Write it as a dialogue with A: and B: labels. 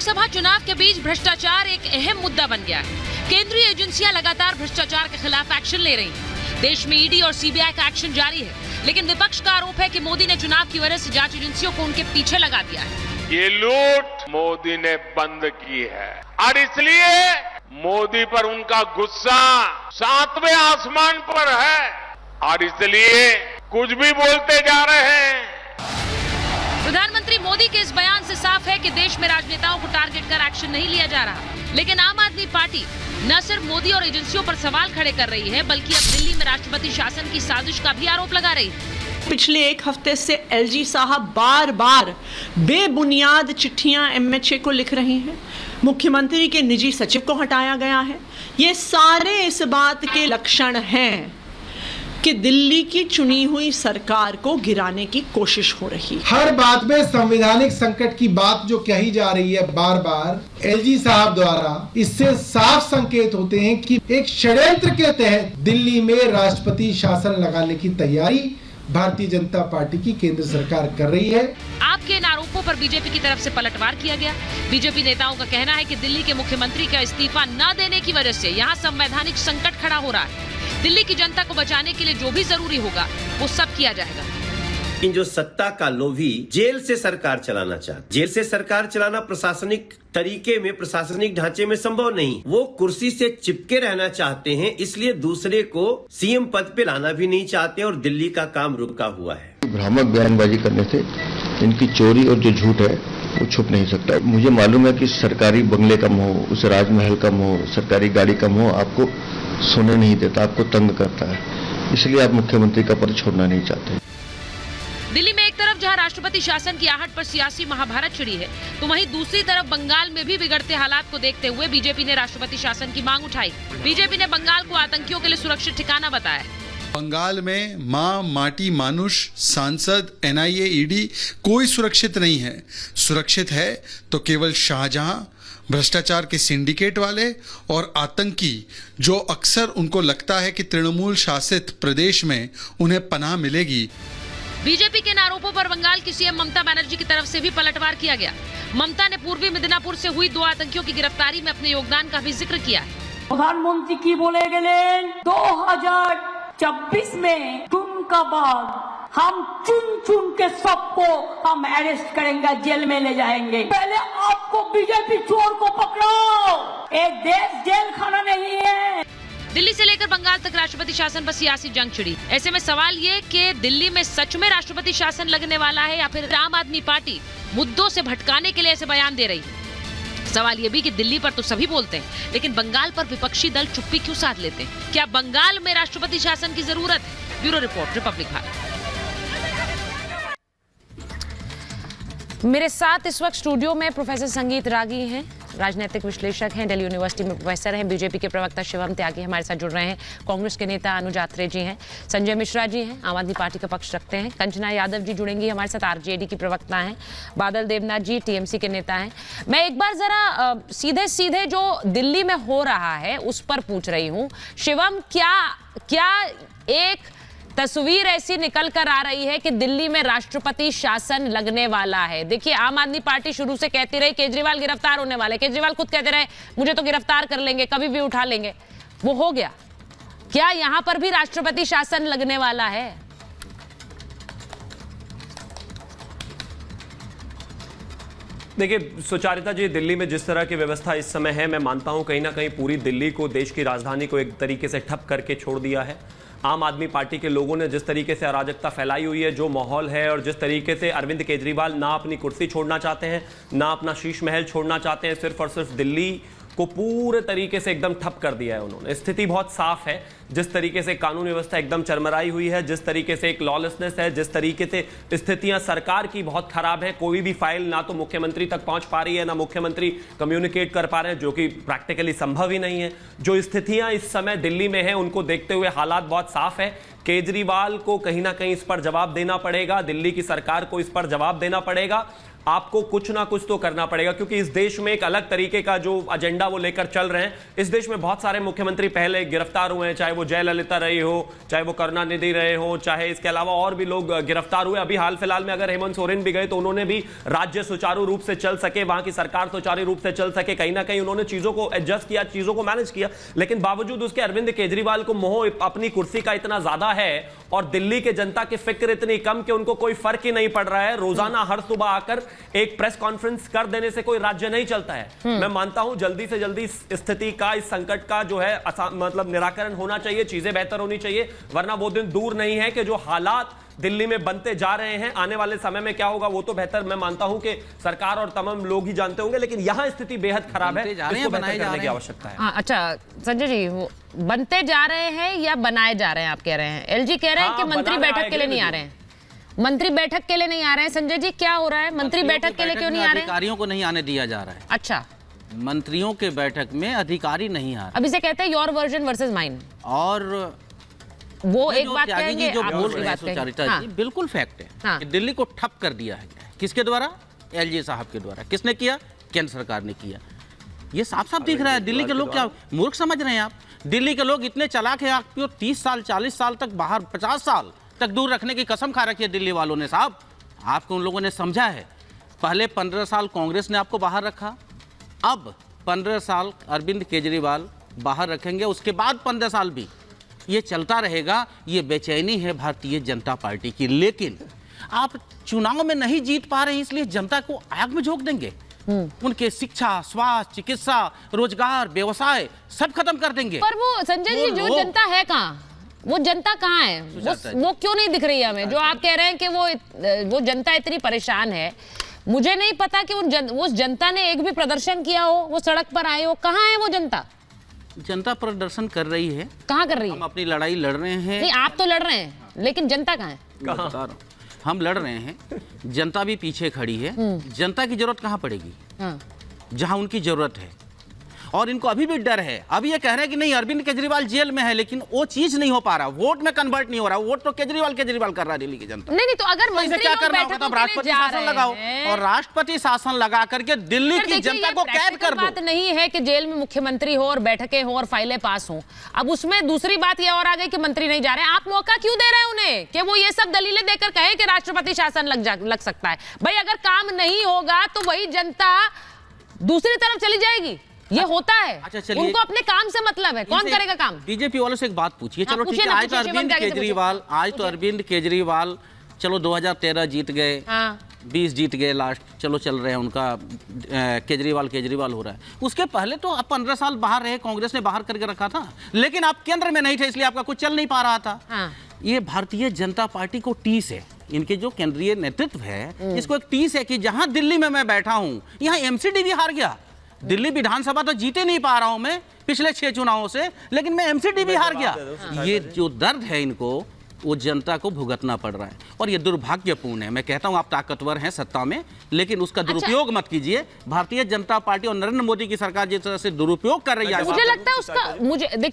A: लोकसभा चुनाव के बीच भ्रष्टाचार एक अहम मुद्दा बन गया है। केंद्रीय एजेंसियां लगातार भ्रष्टाचार के खिलाफ एक्शन ले रही हैं। देश में ईडी और सीबीआई का एक्शन जारी है, लेकिन विपक्ष का आरोप है कि मोदी ने चुनाव की वजह से जांच एजेंसियों को उनके पीछे लगा दिया है।
B: ये लूट मोदी ने बंद की है और इसलिए मोदी पर उनका गुस्सा 7वें आसमान पर है और इसलिए कुछ भी बोलते जा रहे हैं।
A: प्रधानमंत्री मोदी के इस बयान से साफ है कि देश में राजनेताओं को टारगेट कर एक्शन नहीं लिया जा रहा, लेकिन आम आदमी पार्टी न सिर्फ मोदी और एजेंसियों पर सवाल खड़े कर रही है, बल्कि अब दिल्ली में राष्ट्रपति शासन की साजिश का भी आरोप लगा रही है।
C: पिछले एक हफ्ते से एलजी साहब बार बार बेबुनियाद चिट्ठियां एमएचए को लिख रही हैं। मुख्यमंत्री के निजी सचिव को हटाया गया है। ये सारे इस बात के लक्षण हैं कि दिल्ली की चुनी हुई सरकार को गिराने की कोशिश हो रही है।
D: हर बात में संवैधानिक संकट की बात जो कही जा रही है बार बार एलजी साहब द्वारा, इससे साफ संकेत होते हैं कि एक षड्यंत्र के तहत दिल्ली में राष्ट्रपति शासन लगाने की तैयारी भारतीय जनता पार्टी की केंद्र सरकार कर रही है।
A: आपके इन आरोपों पर बीजेपी की तरफ से पलटवार किया गया। बीजेपी नेताओं का कहना है कि दिल्ली के मुख्यमंत्री का इस्तीफा न देने की वजह से यहाँ संवैधानिक संकट खड़ा हो रहा है। दिल्ली की जनता को बचाने के लिए जो भी जरूरी होगा वो सब किया जाएगा।
E: इन जो सत्ता का लोभी जेल से सरकार चलाना चाहते, जेल से सरकार चलाना प्रशासनिक तरीके में, प्रशासनिक ढांचे में संभव नहीं। वो कुर्सी से चिपके रहना चाहते हैं, इसलिए दूसरे को सीएम पद पे लाना भी नहीं चाहते और दिल्ली का काम रुका हुआ है।
F: भ्रामक बयानबाजी करने से इनकी चोरी और जो झूठ है वो छुप नहीं सकता। मुझे मालूम है कि सरकारी बंगले कम हो, उस राजमहल कम हो, सरकारी गाड़ी कम हो, आपको सोने नहीं देता, आपको तंग करता है, इसलिए आप मुख्यमंत्री का पद छोड़ना नहीं चाहते।
A: दिल्ली में एक तरफ जहां राष्ट्रपति शासन की आहट पर सियासी महाभारत छिड़ी है, तो वहीं दूसरी तरफ बंगाल में भी बिगड़ते हालात को देखते हुए बीजेपी ने राष्ट्रपति शासन की मांग उठाई। बीजेपी ने बंगाल को आतंकियों के लिए सुरक्षित ठिकाना बताया।
G: बंगाल में मां, माटी, मानुष, सांसद, एनआईए, ईडी कोई सुरक्षित नहीं है। सुरक्षित है तो केवल शाहजहां, भ्रष्टाचार के सिंडिकेट वाले और आतंकी, जो अक्सर उनको लगता है कि तृणमूल शासित प्रदेश में उन्हें पनाह मिलेगी।
A: बीजेपी के इन आरोपों पर बंगाल की सीएम ममता बनर्जी की तरफ से भी पलटवार किया गया। ममता ने पूर्वी मिदनापुर से हुई 2 आतंकियों की गिरफ्तारी में अपने योगदान का भी जिक्र किया है।
H: प्रधानमंत्री की बोले गए 2024 में का बाद हम चुन चुन के सबको हम अरेस्ट करेंगे, जेल में ले जाएंगे। पहले आपको बीजेपी चोर को पकड़ो। एक देश जेल खाना नहीं है।
A: दिल्ली से लेकर बंगाल तक राष्ट्रपति शासन पर सियासी जंग छिड़ी। ऐसे में सवाल ये कि दिल्ली में सच में राष्ट्रपति शासन लगने वाला है या फिर आम आदमी पार्टी मुद्दों से भटकाने के लिए ऐसे बयान दे रही है। सवाल ये भी कि दिल्ली पर तो सभी बोलते हैं, लेकिन बंगाल पर विपक्षी दल चुप्पी क्यों साध लेते हैं? क्या बंगाल में राष्ट्रपति शासन की जरूरत है? Bureau report, Republic Bharat. मेरे साथ इस वक्त स्टूडियो में प्रोफेसर संगीत रागी हैं, राजनीतिक विश्लेषक हैं, दिल्ली यूनिवर्सिटी में प्रोफेसर हैं। बीजेपी के प्रवक्ता शिवम त्यागी हमारे साथ जुड़ रहे हैं। कांग्रेस के नेता अनुज आत्रे जी हैं। संजय मिश्रा जी हैं, आम आदमी पार्टी का पक्ष रखते हैं। कंचना यादव जी जुड़ेंगी हमारे साथ, आरजेडी की प्रवक्ता हैं। बादल देवनाथ जी टीएमसी के नेता हैं। मैं एक बार जरा सीधे सीधे जो दिल्ली में हो रहा है उस पर पूछ रही हूँ। शिवम, क्या एक तस्वीर ऐसी निकल कर आ रही है कि दिल्ली में राष्ट्रपति शासन लगने वाला है? देखिए, आम आदमी पार्टी शुरू से कहती रही केजरीवाल गिरफ्तार होने वाले, केजरीवाल खुद कहते रहे मुझे तो गिरफ्तार कर लेंगे, कभी भी उठा लेंगे। वो हो गया। क्या यहां पर भी राष्ट्रपति शासन लगने वाला है?
I: देखिए सुचारिता जी, दिल्ली में जिस तरह की व्यवस्था इस समय है, मैं मानता हूं कहीं ना कहीं पूरी दिल्ली को, देश की राजधानी को एक तरीके से ठप करके छोड़ दिया है। आम आदमी पार्टी के लोगों ने जिस तरीके से अराजकता फैलाई हुई है, जो माहौल है, और जिस तरीके से अरविंद केजरीवाल ना अपनी कुर्सी छोड़ना चाहते हैं, ना अपना शीश महल छोड़ना चाहते हैं, सिर्फ और सिर्फ दिल्ली को पूरे तरीके से एकदम ठप कर दिया है उन्होंने। स्थिति बहुत साफ है, जिस तरीके से कानून व्यवस्था एकदम चरमराई हुई है, जिस तरीके से एक लॉलेसनेस है, जिस तरीके से स्थितियां सरकार की बहुत खराब है। कोई भी फाइल ना तो मुख्यमंत्री तक पहुंच पा रही है, ना मुख्यमंत्री कम्युनिकेट कर पा रहे हैं, जो कि प्रैक्टिकली संभव ही नहीं है। जो स्थितियां इस समय दिल्ली में हैं, उनको देखते हुए हालात बहुत साफ है। केजरीवाल को कहीं ना कहीं इस पर जवाब देना पड़ेगा, दिल्ली की सरकार को इस पर जवाब देना पड़ेगा। आपको कुछ ना कुछ तो करना पड़ेगा, क्योंकि इस देश में एक अलग तरीके का जो एजेंडा वो लेकर चल रहे हैं। इस देश में बहुत सारे मुख्यमंत्री पहले गिरफ्तार हुए हैं, चाहे वो जयललिता रही हो, चाहे वो करुणानिधि रहे हो, चाहे इसके अलावा और भी लोग गिरफ्तार हुए। अभी हाल फिलहाल में अगर हेमंत सोरेन भी गए तो उन्होंने भी राज्य सुचारू रूप से चल सके, वहां की सरकार सुचारू रूप से चल सके, कहीं ना कहीं उन्होंने चीजों को एडजस्ट किया, चीजों को मैनेज किया। लेकिन बावजूद उसके अरविंद केजरीवाल को मोह अपनी कुर्सी का इतना ज्यादा है और दिल्ली के जनता की फिक्र इतनी कम कि उनको कोई फर्क ही नहीं पड़ रहा है। रोजाना हर सुबह आकर एक प्रेस कॉन्फ्रेंस कर देने से कोई राज्य नहीं चलता है। मैं मानता हूं जल्दी से जल्दी इस स्थिति का, इस संकट का जो है मतलब निराकरण होना चाहिए, चीजें बेहतर होनी चाहिए, वरना वो दिन दूर नहीं है कि जो हालात दिल्ली में बनते जा रहे हैं, आने वाले समय में क्या होगा वो तो बेहतर मैं मानता हूं कि सरकार और तमाम लोग ही जानते होंगे, लेकिन यहां स्थिति बेहद खराब है, इसको बेहतर करने की आवश्यकता है।
A: अच्छा संजय जी, वो बनते जा रहे हैं या बनाए जा रहे हैं आप कह रहे हैं? एलजी कह रहे हैं कि मंत्री बैठक के लिए नहीं आ रहे हैं, मंत्री बैठक के लिए नहीं आ रहे हैं। संजय जी क्या हो रहा है, मंत्री बैठक के लिए क्यों नहीं आ रहे हैं?
J: अधिकारियों को नहीं आने दिया जा रहा है।
A: अच्छा,
J: मंत्रियों के बैठक में अधिकारी नहीं आ रहे।
A: अभी से कहते हैं योर वर्जन वर्सेस माइन,
J: और
A: वो एक बात कहेंगे,
J: जो
A: आप
J: बोल
A: दूसरी
J: रहे हैं
A: बात कहेंगे।
J: सुचारिता
A: हाँ।
J: जी, बिल्कुल फैक्ट है
A: हाँ।
J: कि दिल्ली को ठप कर दिया है। किसके द्वारा? एलजी साहब के द्वारा। किसने किया? केंद्र सरकार ने किया। ये साफ साफ दिख रहा है। दिल्ली के लोग क्या मूर्ख समझ रहे हैं आप? दिल्ली के लोग इतने चालाक है, आपको 30 साल 40 साल तक बाहर, 50 साल तक दूर रखने की कसम खा रखी है दिल्ली वालों ने। साहब आपको उन लोगों ने समझा है। पहले 15 साल कांग्रेस ने आपको बाहर रखा, अब 15 साल अरविंद केजरीवाल बाहर रखेंगे, उसके बाद 15 साल भी ये चलता रहेगा। ये बेचैनी है भारतीय जनता पार्टी की। लेकिन आप चुनाव में नहीं जीत पा रहे हैं, इसलिए जनता को आग में झोंक देंगे। उनके शिक्षा, स्वास्थ्य, चिकित्सा, रोजगार, व्यवसाय सब खत्म कर देंगे।
A: पर वो संजय जी, जो जनता है कहाँ, वो जनता कहाँ है? वो क्यों नहीं दिख रही है हमें? जो आप कह रहे हैं कि वो जनता इतनी परेशान है, मुझे नहीं पता कि उस जनता ने एक भी प्रदर्शन किया हो, वो सड़क पर आए हो। कहाँ है वो जनता?
J: जनता प्रदर्शन कर रही है।
A: कहाँ कर रही है?
J: हम अपनी लड़ाई लड़ रहे हैं।
A: नहीं, आप तो लड़ रहे हैं, लेकिन जनता कहाँ है?
J: बता रहा हूं। हम लड़ रहे हैं, जनता भी पीछे खड़ी है। जनता की जरूरत कहाँ पड़ेगी?
A: हाँ।
J: जहां उनकी जरूरत है। और इनको अभी भी डर है। अभी ये कह रहे हैं कि नहीं अरविंद केजरीवाल जेल में है, लेकिन वो चीज नहीं हो पा रहा, वोट में कन्वर्ट नहीं हो रहा। वोट तो केजरीवाल कर रहा है दिल्ली की जनता।
A: नहीं तो अगर मंत्री
J: क्या
A: लोग
J: करना होगा?
A: बैठकों
J: तब
A: के लिए
J: राष्ट्रपति
A: जा
J: शासन
A: रहे
J: लगाओ
A: हैं।
J: और राष्ट्रपति शासन लगा करके दिल्ली की जनता को कैद कर दो।
A: बात नहीं है कि जेल में मुख्यमंत्री हो और बैठकें हो और फाइलें पास हो। अब उसमें दूसरी बात यह और आ गई कि मंत्री नहीं जा रहे हैं। आप मौका क्यों दे रहे हैं उन्हें कि वो ये सब दलीलें देकर कहे कि राष्ट्रपति शासन लग सकता है? भाई अगर काम नहीं होगा तो वही जनता दूसरी तरफ चली जाएगी। ये होता है।
J: अच्छा, चलिए।
A: उनको अपने काम से मतलब है, कौन करेगा काम?
J: बीजेपी वालों से एक बात पूछिए।
A: हाँ,
J: चलो ठीक है, आज तो अरविंद केजरीवाल चलो 2013 जीत गए, 20 जीत गए, लास्ट चलो चल रहे हैं उनका, केजरीवाल हो रहा है। उसके पहले तो आप 15 साल बाहर रहे, कांग्रेस ने बाहर करके रखा था, लेकिन आप केंद्र में नहीं थे, इसलिए आपका कुछ चल नहीं पा रहा था। ये भारतीय जनता पार्टी को टीस है। इनके जो केंद्रीय नेतृत्व है, इसको एक टीस है कि जहां दिल्ली में मैं बैठा हूं, यहां एमसीडी भी हार गया। दिल्ली विधानसभा तो जीते नहीं पा रहा हूं मैं पिछले 6 चुनावों से, लेकिन मैं एमसीडी भी हार गया। ये जो दर्द है इनको, वो जनता को भुगतना पड़ रहा है और ये दुर्भाग्यपूर्ण है। मैं कहता हूं आप ताकतवर हैं सत्ता में, लेकिन उसका दुरुपयोग मत कीजिए। भारतीय जनता पार्टी और नरेंद्र मोदी की सरकार जिस तरह से दुरुपयोग कर रही है,
A: मुझे लगता है उसका, मुझे